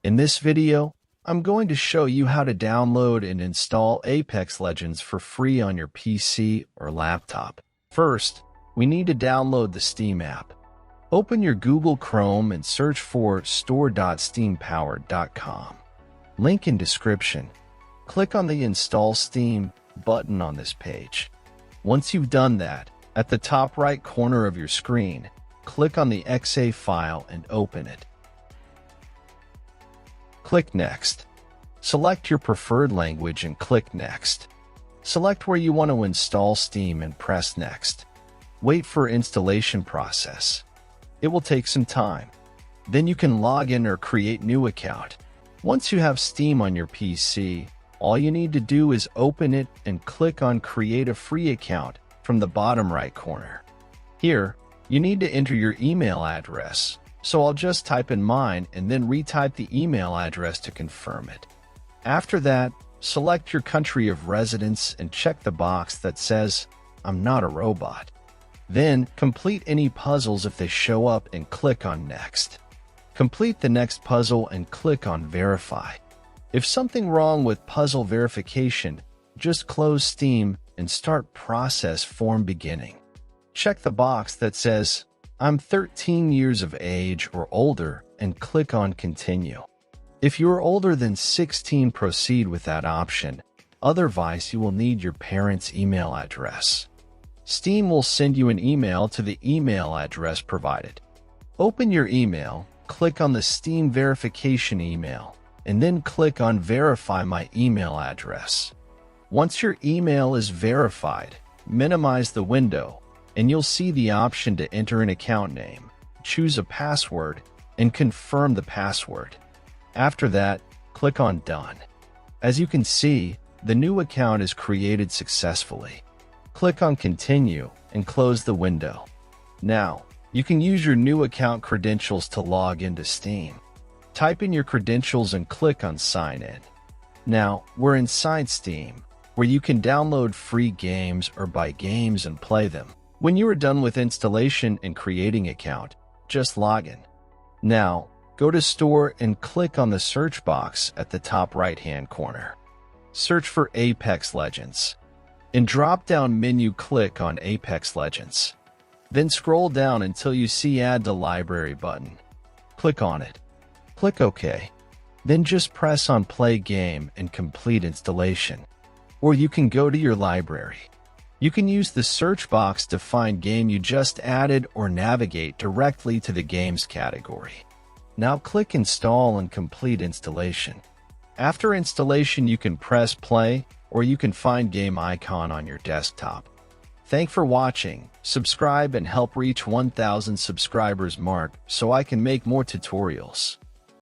In this video, I'm going to show you how to download and install Apex Legends for free on your PC or laptop. First, we need to download the Steam app. Open your Google Chrome and search for store.steampowered.com. Link in description. Click on the Install Steam button on this page. Once you've done that, at the top right corner of your screen, click on the .exe file and open it. Click Next. Select your preferred language and click Next. Select where you want to install Steam and press Next. Wait for installation process. It will take some time. Then you can log in or create new account. Once you have Steam on your PC, all you need to do is open it and click on Create a Free Account from the bottom right corner. Here, you need to enter your email address, so I'll just type in mine and then retype the email address to confirm it. After that, select your country of residence and check the box that says, "I'm not a robot." Then, complete any puzzles if they show up and click on Next. Complete the next puzzle and click on Verify. If something wrong with puzzle verification, just close Steam and start process form beginning. Check the box that says, "I'm 13 years of age or older," and click on Continue. If you are older than 16, proceed with that option. Otherwise, you will need your parents' email address. Steam will send you an email to the email address provided. Open your email, click on the Steam verification email, and then click on Verify my email address. Once your email is verified, minimize the window, and you'll see the option to enter an account name, choose a password, and confirm the password. After that, click on Done. As you can see, the new account is created successfully. Click on Continue and close the window. Now, you can use your new account credentials to log into Steam. Type in your credentials and click on Sign In. Now, we're inside Steam, where you can download free games or buy games and play them. When you are done with installation and creating account, just log in. Now, go to Store and click on the search box at the top right-hand corner. Search for Apex Legends. In drop-down menu, click on Apex Legends. Then scroll down until you see Add to Library button. Click on it. Click OK. Then just press on Play Game and complete installation. Or you can go to your library. You can use the search box to find game you just added or navigate directly to the games category. Now click Install and complete installation. After installation, you can press play or you can find game icon on your desktop. Thanks for watching. Subscribe and help reach 1,000 subscribers mark so I can make more tutorials.